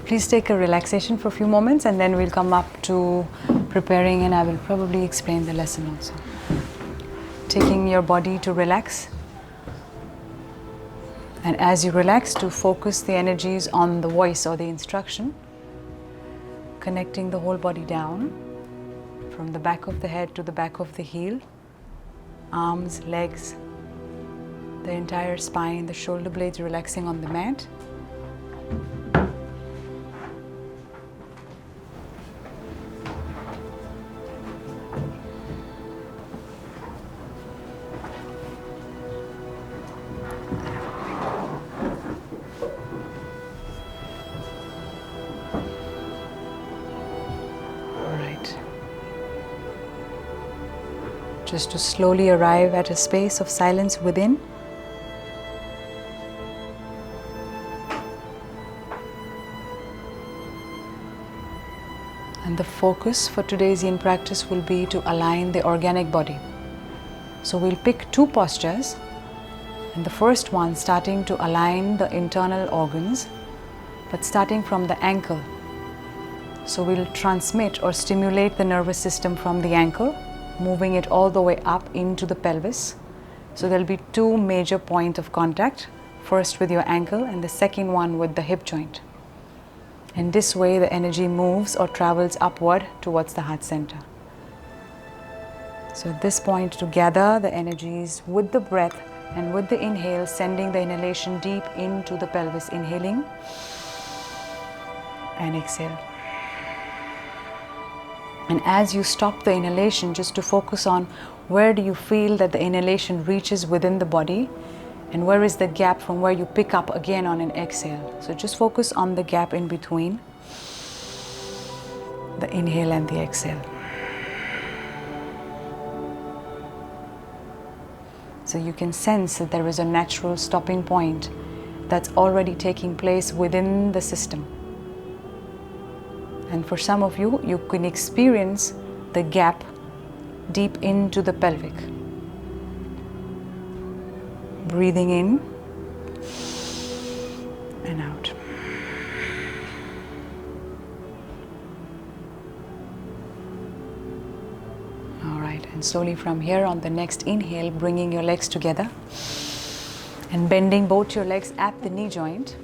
Please take a relaxation for a few moments and then we'll come up to preparing, and I will probably explain the lesson also. Taking your body to relax, and as you relax, to focus the energies on the voice or the instruction, connecting the whole body down from the back of the head to the back of the heel, arms, legs, the entire spine, the shoulder blades relaxing on the mat. Just to slowly arrive at a space of silence within. And the focus for today's yin practice will be to align the organic body. So we'll pick two postures, and the first one starting to align the internal organs, but starting from the ankle. So we'll transmit or stimulate the nervous system from the ankle, moving it all the way up into the pelvis. So there'll be two major points of contact, first with your ankle and the second one with the hip joint. And this way the energy moves or travels upward towards the heart center. So at this point, to gather the energies with the breath and with the inhale, sending the inhalation deep into the pelvis, inhaling and exhale. And as you stop the inhalation, just to focus on where do you feel that the inhalation reaches within the body, and where is the gap from where you pick up again on an exhale. So just focus on the gap in between the inhale and the exhale. So you can sense that there is a natural stopping point that's already taking place within the system. And for some of you, you can experience the gap deep into the pelvic. Breathing in and out. All right, and slowly from here on the next inhale, bringing your legs together and bending both your legs at the knee joint.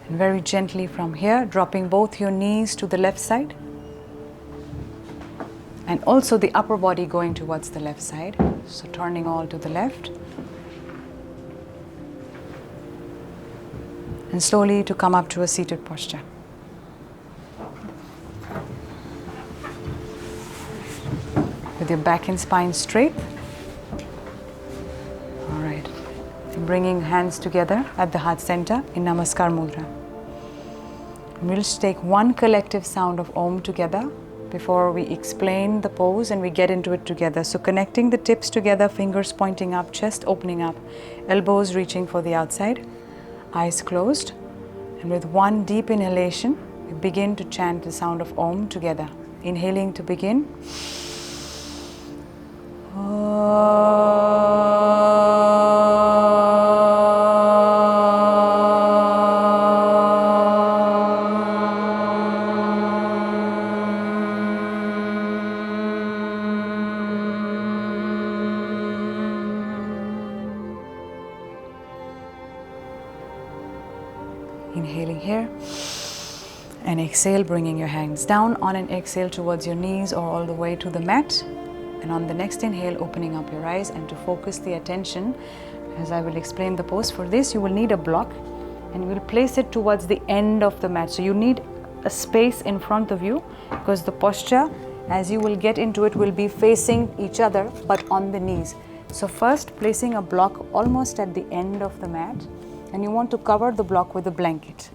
And very gently from here, dropping both your knees to the left side. And also the upper body going towards the left side. So turning all to the left. And slowly to come up to a seated posture. With your back and spine straight. All right. Bringing hands together at the heart center in Namaskar Mudra. We'll just take one collective sound of Om together before we explain the pose and we get into it together. So connecting the tips together, fingers pointing up, chest opening up, elbows reaching for the outside, eyes closed. And with one deep inhalation, we begin to chant the sound of Om together. Inhaling to begin. Inhaling here and exhale, bringing your hands down on an exhale towards your knees or all the way to the mat. And on the next inhale, opening up your eyes and to focus the attention, as I will explain the pose. For this, you will need a block and you will place it towards the end of the mat. So you need a space in front of you because the posture, as you will get into it, will be facing each other but on the knees. So first, placing a block almost at the end of the mat, and you want to cover the block with a blanket.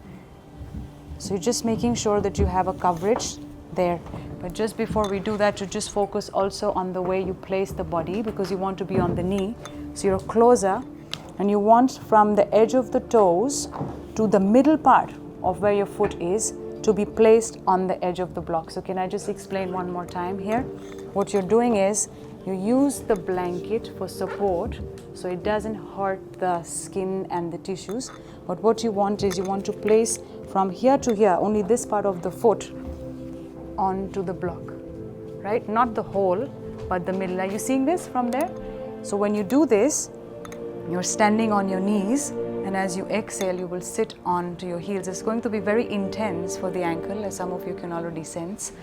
So you're just making sure that you have a coverage there. But just before we do that, to just focus also on the way you place the body, because you want to be on the knee. So you're closer and you want from the edge of the toes to the middle part of where your foot is to be placed on the edge of the block. So can I just explain one more time here? What you're doing is You use the blanket for support so it doesn't hurt the skin and the tissues. But what you want is you want to place from here to here, only this part of the foot onto the block, right? Not the whole, but the middle. Are you seeing this from there? So when you do this, you're standing on your knees, and as you exhale, you will sit onto your heels. It's going to be very intense for the ankle, as some of you can already sense.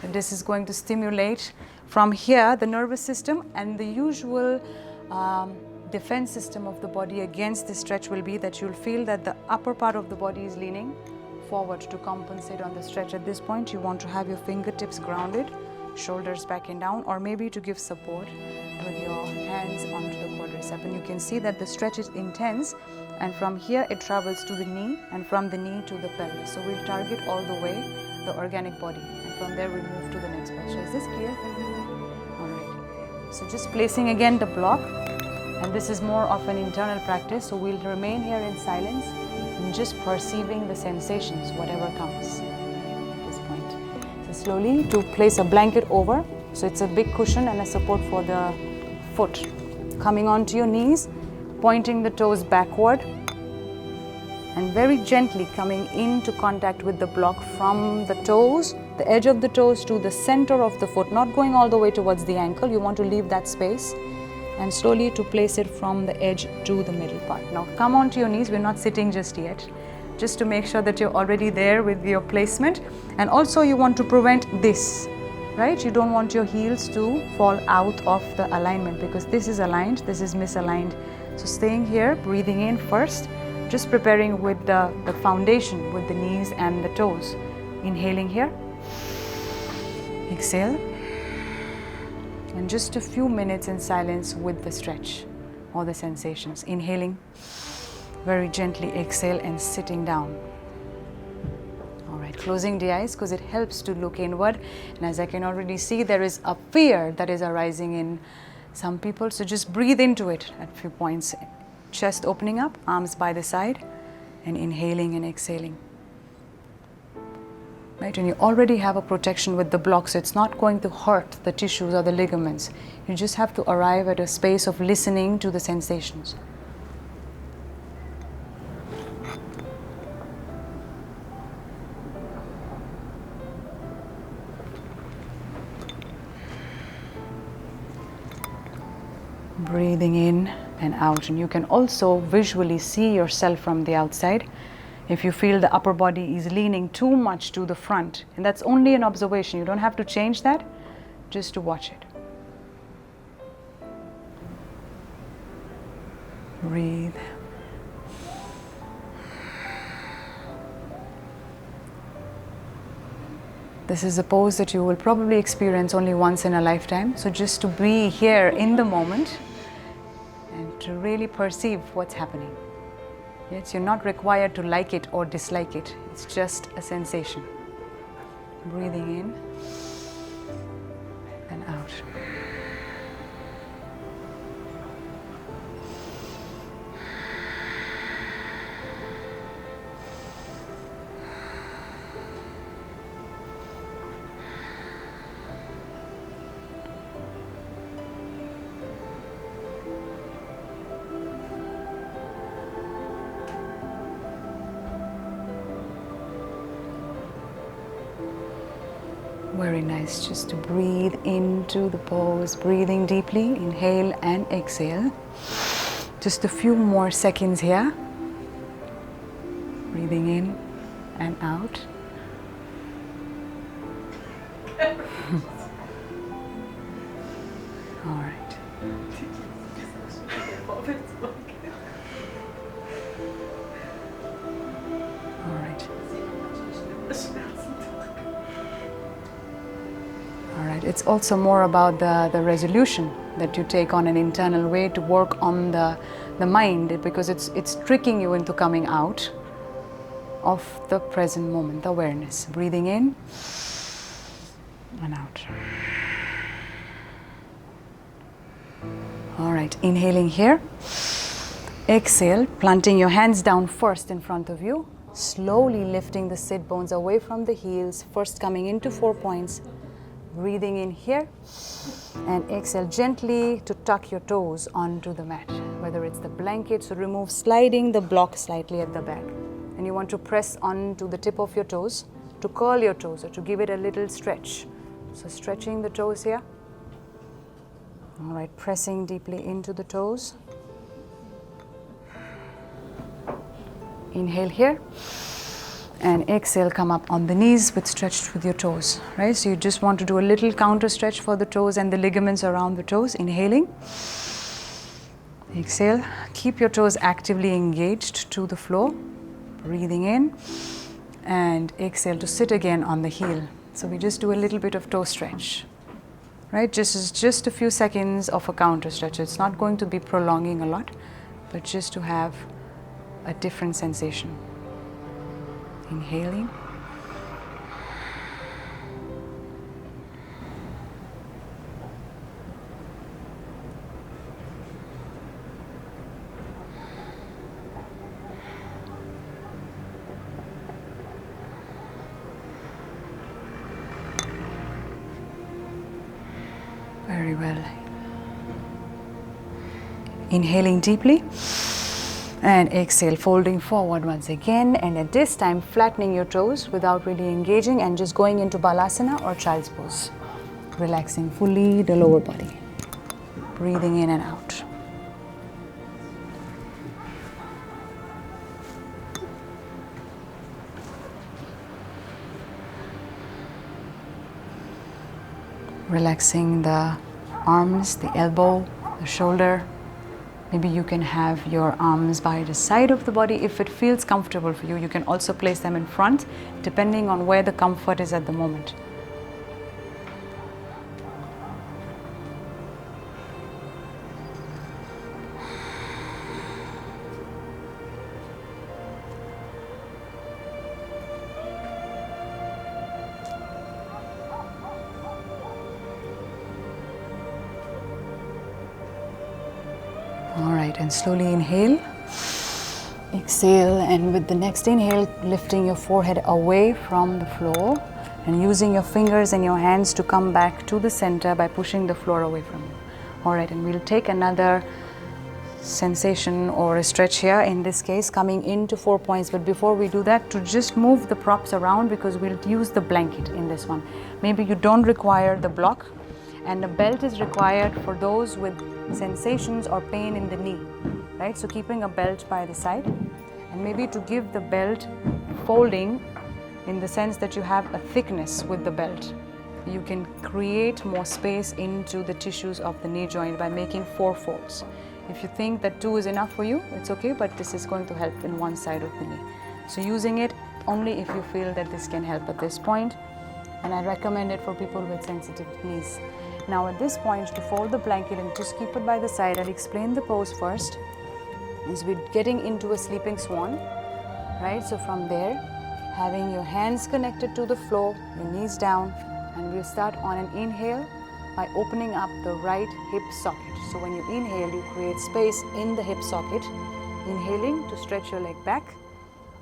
But this is going to stimulate from here the nervous system, and the usual defense system of the body against this stretch will be that you'll feel that the upper part of the body is leaning forward to compensate on the stretch. At this point, you want to have your fingertips grounded, shoulders back and down, or maybe to give support with your hands onto the quadricep. And you can see that the stretch is intense, and from here it travels to the knee, and from the knee to the pelvis. So we'll target all the way the organic body, and from there we move to the next posture. Is this clear? All right. So just placing again the block, and this is more of an internal practice. So we'll remain here in silence and just perceiving the sensations, whatever comes at this point. So slowly to place a blanket over, so it's a big cushion and a support for the foot. Coming onto your knees, pointing the toes backward, and very gently coming into contact with the block from the toes, the edge of the toes to the center of the foot, not going all the way towards the ankle. You want to leave that space, and slowly to place it from the edge to the middle part. Now come onto your knees. We're not sitting just yet, just to make sure that you're already there with your placement. And also you want to prevent this, right? You don't want your heels to fall out of the alignment, because this is aligned, this is misaligned. So staying here, breathing in first, just preparing with the foundation with the knees and the toes. Inhaling here, exhale, and just a few minutes in silence with the stretch or the sensations. Inhaling, very gently exhale and sitting down. All right, closing the eyes because it helps to look inward. And as I can already see, there is a fear that is arising in some people. So just breathe into it at a few points. Chest opening up, arms by the side, and inhaling and exhaling. Right, and you already have a protection with the block, so it's not going to hurt the tissues or the ligaments. You just have to arrive at a space of listening to the sensations. Breathing in and out, and you can also visually see yourself from the outside. If you feel the upper body is leaning too much to the front, and that's only an observation, you don't have to change that, just to watch it. Breathe. This is a pose that you will probably experience only once in a lifetime, so just to be here in the moment and to really perceive what's happening. Yes, you're not required to like it or dislike it. It's just a sensation. Breathing in and out. Very nice, just to breathe into the pose, breathing deeply, inhale and exhale. Just a few more seconds here. Breathing in and out. All right. All right. All right. It's also more about the resolution that you take on an internal way to work on the mind, because it's tricking you into coming out of the present moment, the awareness. Breathing in and out. All right, inhaling here. Exhale, planting your hands down first in front of you. Slowly lifting the sit bones away from the heels, first coming into 4 points, Breathing in here, and exhale gently to tuck your toes onto the mat, whether it's the blanket, so remove sliding the block slightly at the back. And you want to press onto the tip of your toes to curl your toes or to give it a little stretch. So stretching the toes here. All right, pressing deeply into the toes. Inhale here. And exhale, come up on the knees but stretched with your toes, right? So you just want to do a little counter stretch for the toes and the ligaments around the toes. Inhaling. Exhale. Keep your toes actively engaged to the floor. Breathing in. And exhale to sit again on the heel. So we just do a little bit of toe stretch, right? Just a few seconds of a counter stretch. It's not going to be prolonging a lot, but just to have a different sensation. Inhaling. Very well. Inhaling deeply. And exhale, folding forward once again, and at this time flattening your toes without really engaging and just going into Balasana or Child's Pose. Relaxing fully the lower body. Breathing in and out. Relaxing the arms, the elbow, the shoulder. Maybe you can have your arms by the side of the body if it feels comfortable for you. You can also place them in front, depending on where the comfort is at the moment. All right, and slowly inhale, exhale, and with the next inhale, lifting your forehead away from the floor and using your fingers and your hands to come back to the center by pushing the floor away from you. All right, and we'll take another sensation or a stretch here, in this case coming into 4 points, but before we do that, to just move the props around because we'll use the blanket in this one. Maybe you don't require the block, and the belt is required for those with sensations or pain in the knee, right? So keeping a belt by the side, and maybe to give the belt folding in the sense that you have a thickness with the belt. You can create more space into the tissues of the knee joint by making 4 folds. If you think that 2 is enough for you, it's okay, but this is going to help in one side of the knee. So using it only if you feel that this can help at this point, and I recommend it for people with sensitive knees. Now at this point, to fold the blanket and just keep it by the side, I'll explain the pose first. As we're getting into a sleeping swan, right? So from there, having your hands connected to the floor, your knees down, and we'll start on an inhale by opening up the right hip socket. So when you inhale, you create space in the hip socket, inhaling to stretch your leg back.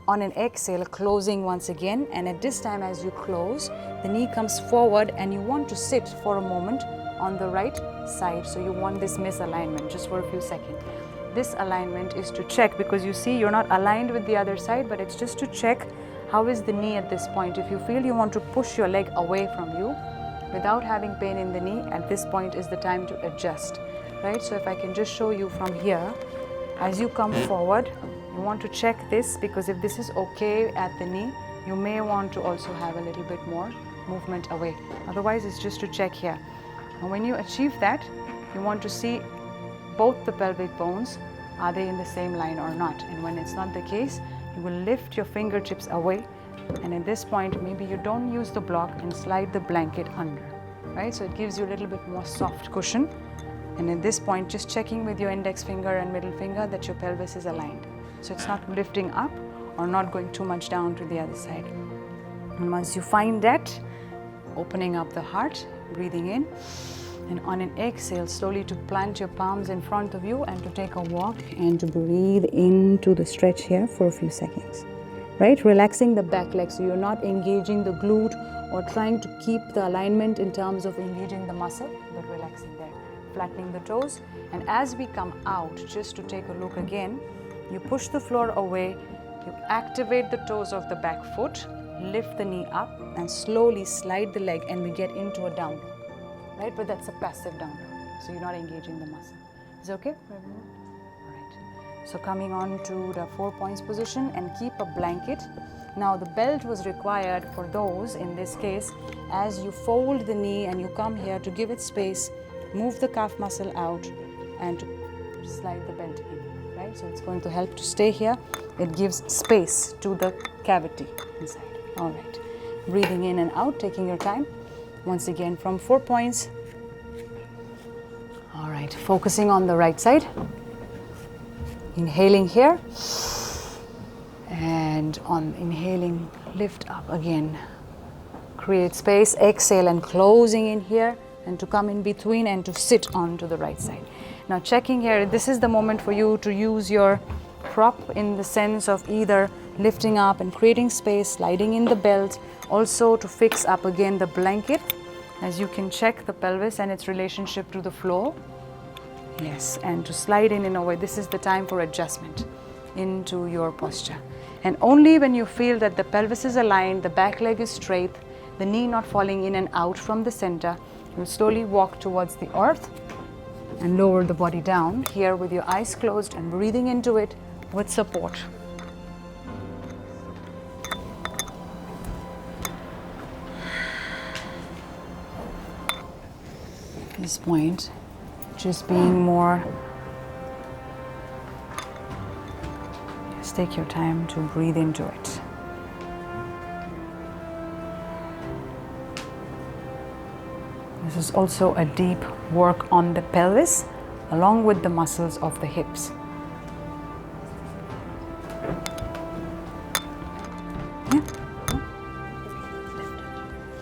On an exhale, closing once again, and at this time as you close, the knee comes forward and you want to sit for a moment on the right side. So you want this misalignment just for a few seconds. This alignment is to check, because you see you're not aligned with the other side, but it's just to check how is the knee at this point. If you feel you want to push your leg away from you without having pain in the knee, at this point is the time to adjust, right? So if I can just show you from here, as you come forward, you want to check this, because if this is okay at the knee, you may want to also have a little bit more movement away. Otherwise, it's just to check here. And when you achieve that, you want to see both the pelvic bones, are they in the same line or not? And when it's not the case, you will lift your fingertips away. And at this point, maybe you don't use the block and slide the blanket under, right? So it gives you a little bit more soft cushion. And at this point, just checking with your index finger and middle finger that your pelvis is aligned. So it's not lifting up or not going too much down to the other side. And once you find that, opening up the heart, breathing in, and on an exhale, slowly to plant your palms in front of you and to take a walk and to breathe into the stretch here for a few seconds, right? Relaxing the back leg so you're not engaging the glute or trying to keep the alignment in terms of engaging the muscle, but relaxing there. Flattening the toes. And as we come out, just to take a look again, you push the floor away, you activate the toes of the back foot, lift the knee up and slowly slide the leg, and we get into a down dog, right? But that's a passive down dog, so you're not engaging the muscle. Is it okay? All right. So coming on to the 4 points position and keep a blanket. Now the belt was required for those, in this case, as you fold the knee and you come here to give it space, move the calf muscle out and to slide the belt in, right? So it's going to help to stay here. It gives space to the cavity inside. All right. Breathing in and out, taking your time. Once again from 4 points. All right, focusing on the right side. Inhaling here. And on inhaling, lift up again. Create space, exhale and closing in here, and to come in between and to sit onto the right side. Now checking here, this is the moment for you to use your prop in the sense of either lifting up and creating space, sliding in the belt, also to fix up again the blanket, as you can check the pelvis and its relationship to the floor. Yes, and to slide in a way, this is the time for adjustment into your posture. And only when you feel that the pelvis is aligned, the back leg is straight, the knee not falling in and out from the center, you slowly walk towards the earth and lower the body down here with your eyes closed and breathing into it with support. At this point, just being more, just take your time to breathe into it. This is also a deep work on the pelvis along with the muscles of the hips. Yeah.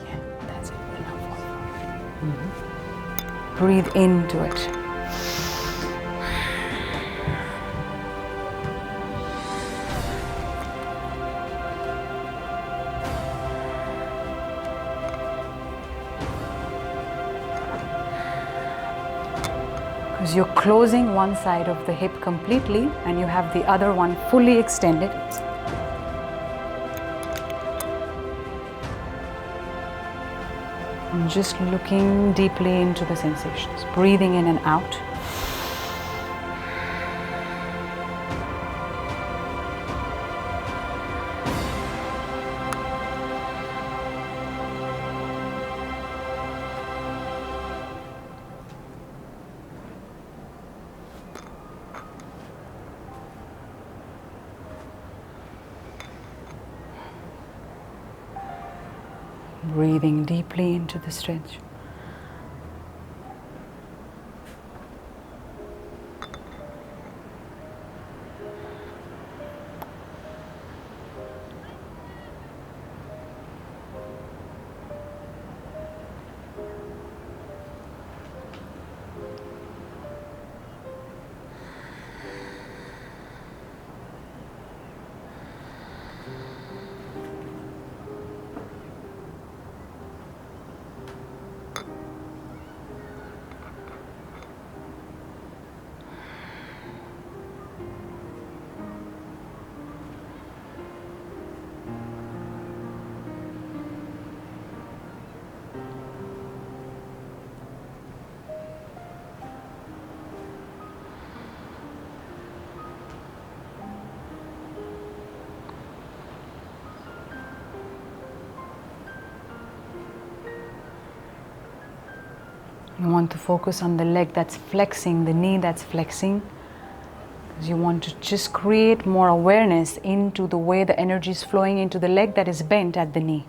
Yeah, that's it. Breathe into it. Because you're closing one side of the hip completely and you have the other one fully extended. And just looking deeply into the sensations, breathing in and out. Breathing deeply into the stretch. You want to focus on the leg that's flexing, the knee that's flexing. You want to just create more awareness into the way the energy is flowing into the leg that is bent at the knee.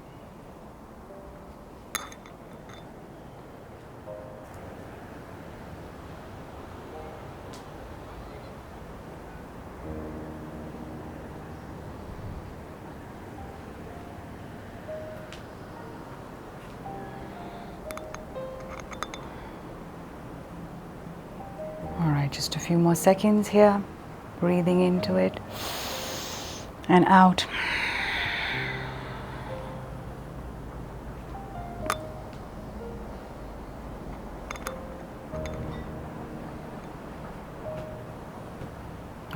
Just a few more seconds here, breathing into it and out.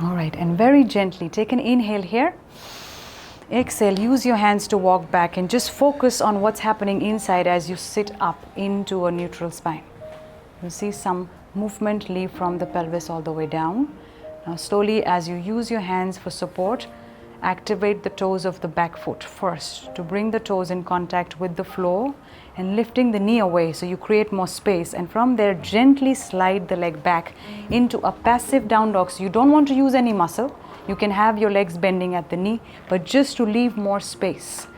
All right, and very gently take an inhale here. Exhale, use your hands to walk back and just focus on what's happening inside as you sit up into a neutral spine. You'll see some movement leave from the pelvis all the way down. Now slowly, as you use your hands for support, activate the toes of the back foot first to bring the toes in contact with the floor and lifting the knee away so you create more space, and from there gently slide the leg back into a passive down dog. So you don't want to use any muscle. You can have your legs bending at the knee, but just to leave more space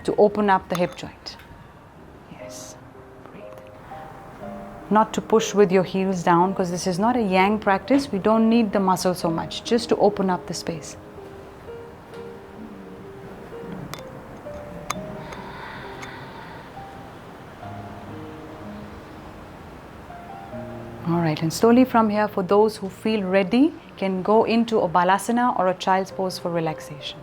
to open up the hip joint. Yes, breathe. Not to push with your heels down, because this is not a yang practice. We don't need the muscle so much, just to open up the space. All right, and slowly from here, for those who feel ready, can go into a balasana or a child's pose for relaxation.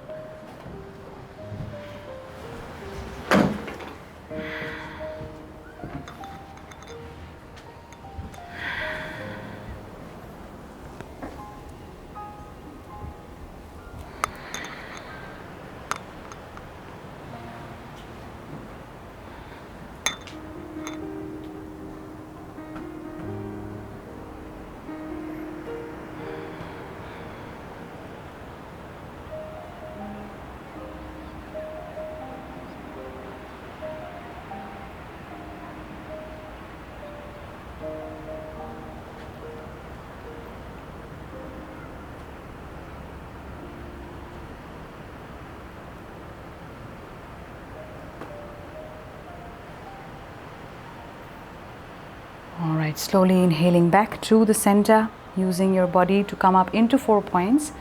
All right, slowly inhaling back to the center, using your body to come up into 4 points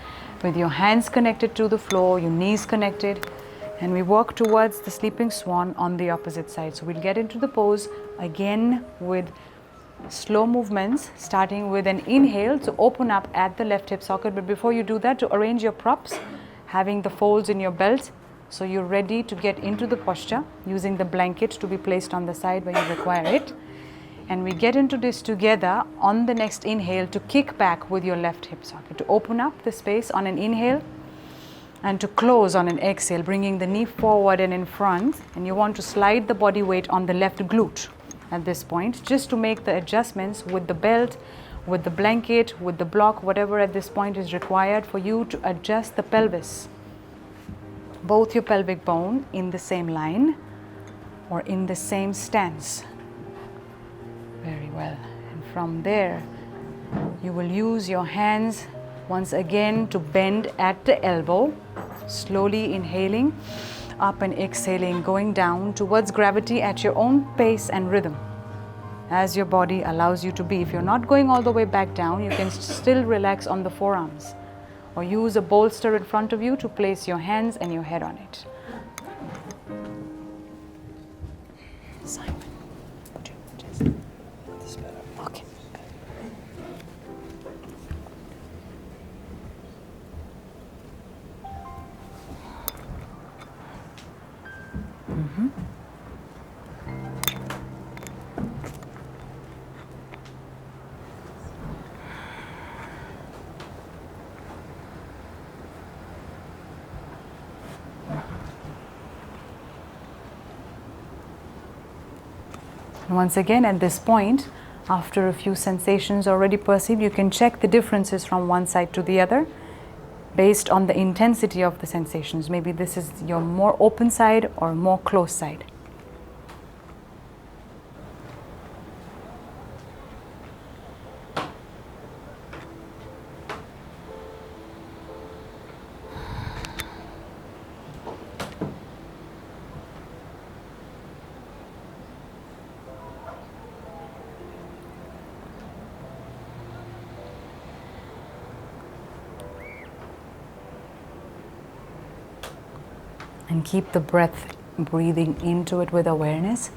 with your hands connected to the floor, your knees connected, and we walk towards the sleeping swan on the opposite side. So we'll get into the pose again with slow movements, starting with an inhale to open up at the left hip socket. But before you do that, to arrange your props, having the folds in your belt, so you're ready to get into the posture, using the blanket to be placed on the side where you require it. And we get into this together on the next inhale to kick back with your left hip socket, to open up the space on an inhale and to close on an exhale, bringing the knee forward and in front. And you want to slide the body weight on the left glute at this point, just to make the adjustments with the belt, with the blanket, with the block, whatever at this point is required for you to adjust the pelvis. Both your pelvic bone in the same line or in the same stance. Very well. And from there, you will use your hands once again to bend at the elbow, slowly inhaling up and exhaling, going down towards gravity at your own pace and rhythm, as your body allows you to be. If you're not going all the way back down, you can still relax on the forearms or use a bolster in front of you to place your hands and your head on it. Simon, would you just... Okay. Once again, at this point, after a few sensations already perceived, you can check the differences from one side to the other based on the intensity of the sensations. Maybe this is your more open side or more closed side. And keep the breath breathing into it with awareness.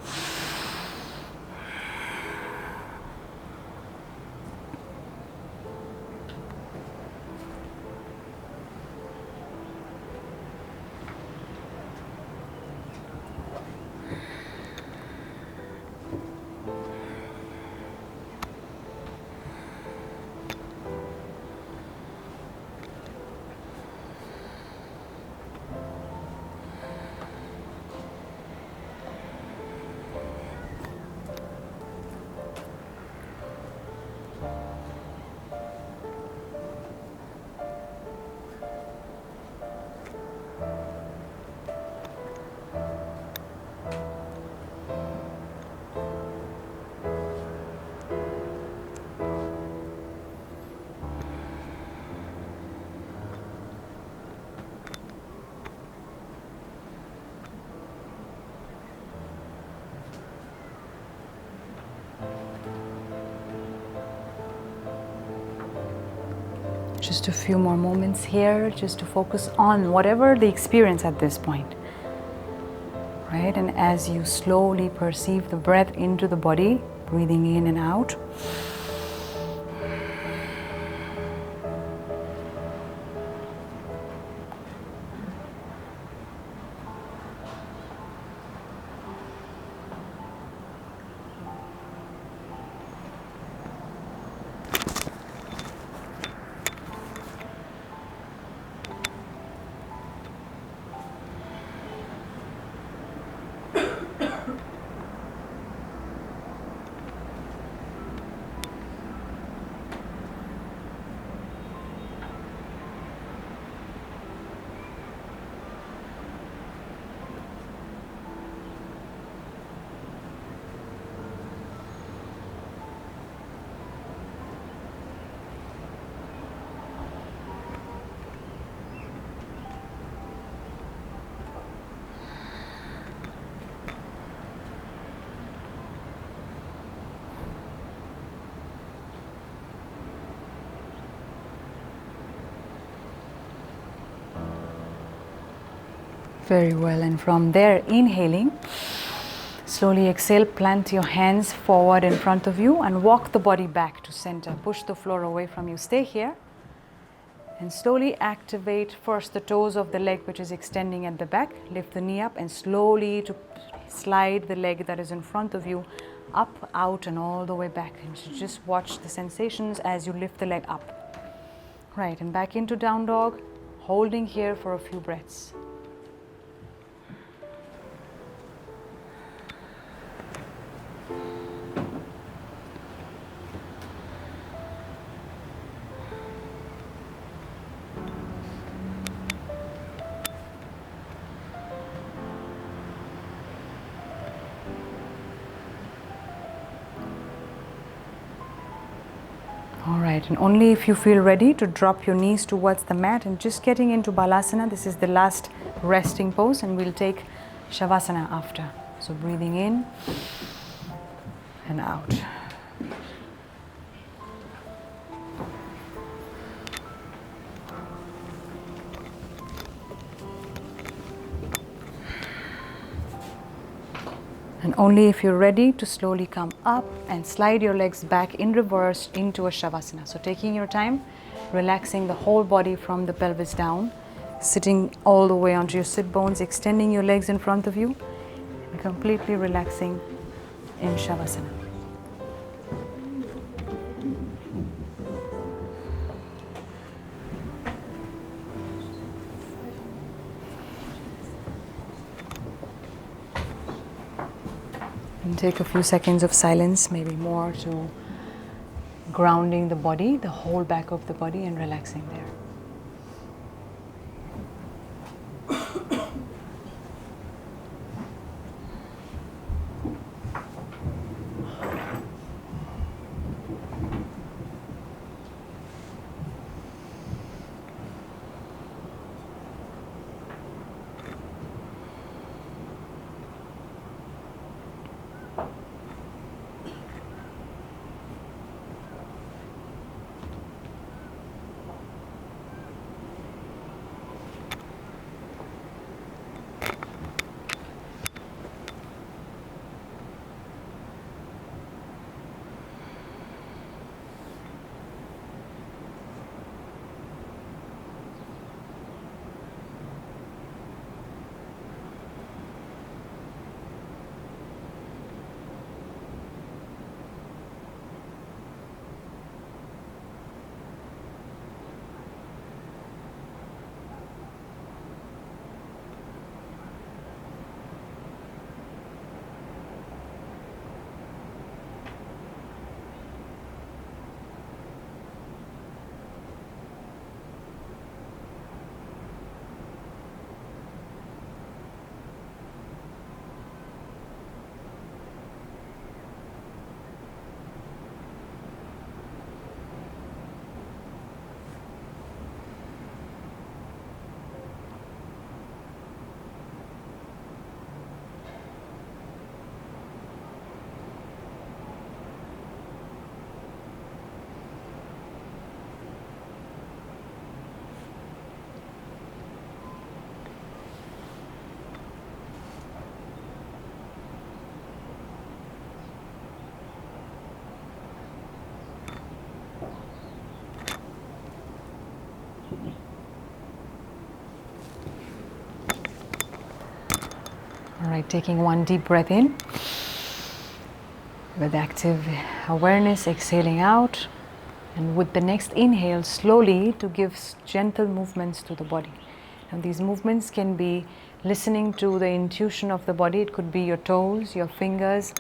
Just a few more moments here, just to focus on whatever the experience at this point. Right? And as you slowly perceive the breath into the body, breathing in and out. Very well, and from there, inhaling, slowly exhale, plant your hands forward in front of you and walk the body back to center. Push the floor away from you. Stay here and slowly activate first the toes of the leg which is extending at the back. Lift the knee up and slowly to slide the leg that is in front of you up, out and all the way back. And so just watch the sensations as you lift the leg up. Right, and back into down dog, holding here for a few breaths. All right, and only if you feel ready to drop your knees towards the mat and just getting into Balasana. This is the last resting pose and we'll take Shavasana after. So breathing in and out. And only if you're ready to slowly come up and slide your legs back in reverse into a Shavasana. So taking your time, relaxing the whole body from the pelvis down, sitting all the way onto your sit bones, extending your legs in front of you, and completely relaxing in Shavasana. And take a few seconds of silence, maybe more, to grounding the body, the whole back of the body, and relaxing there. All right, taking one deep breath in. With active awareness, exhaling out. And with the next inhale, slowly to give gentle movements to the body. And these movements can be listening to the intuition of the body. It could be your toes, your fingers,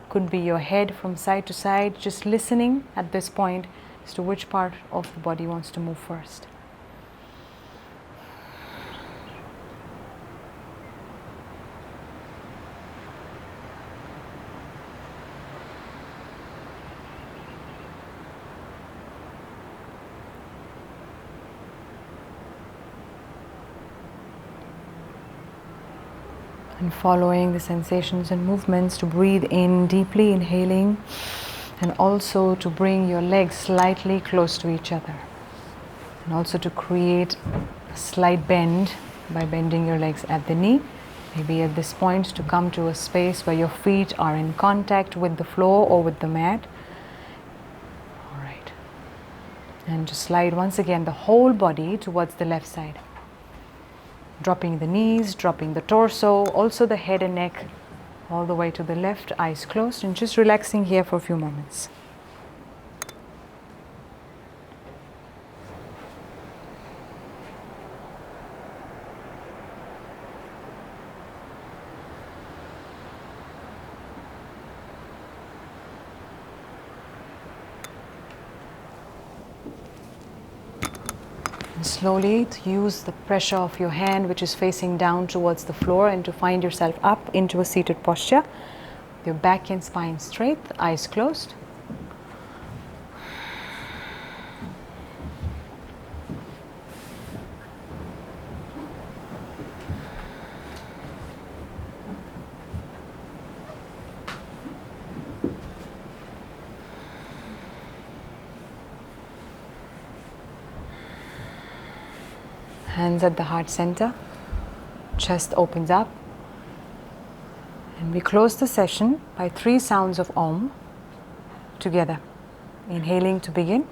could be your head from side to side. Just listening at this point as to which part of the body wants to move first. And following the sensations and movements to breathe in deeply, inhaling, and also to bring your legs slightly close to each other. And also to create a slight bend by bending your legs at the knee. Maybe at this point to come to a space where your feet are in contact with the floor or with the mat. All right. And to slide once again the whole body towards the left side. Dropping the knees, dropping the torso, also the head and neck all the way to the left, eyes closed, and just relaxing here for a few moments. And slowly to use the pressure of your hand which is facing down towards the floor and to find yourself up into a seated posture. Your back and spine straight, eyes closed. Hands at the heart center, chest opens up, and we close the session by 3 sounds of Om together. Inhaling to begin.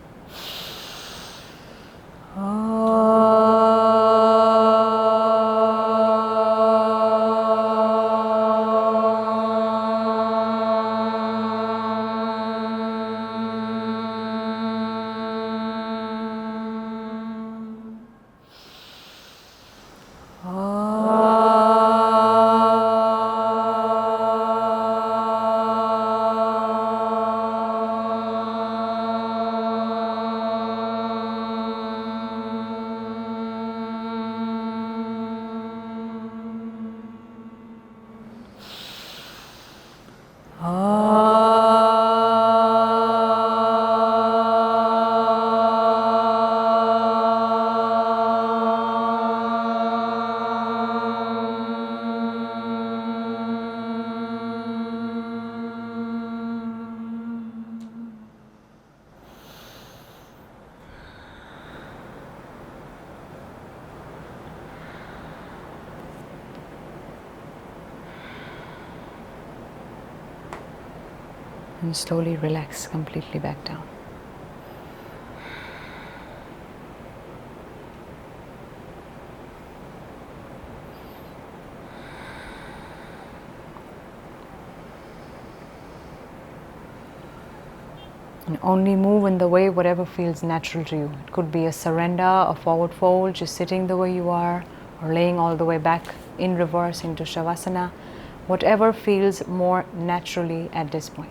And slowly relax completely back down. And only move in the way whatever feels natural to you. It could be a surrender, a forward fold, just sitting the way you are, or laying all the way back in reverse into Shavasana. Whatever feels more naturally at this point.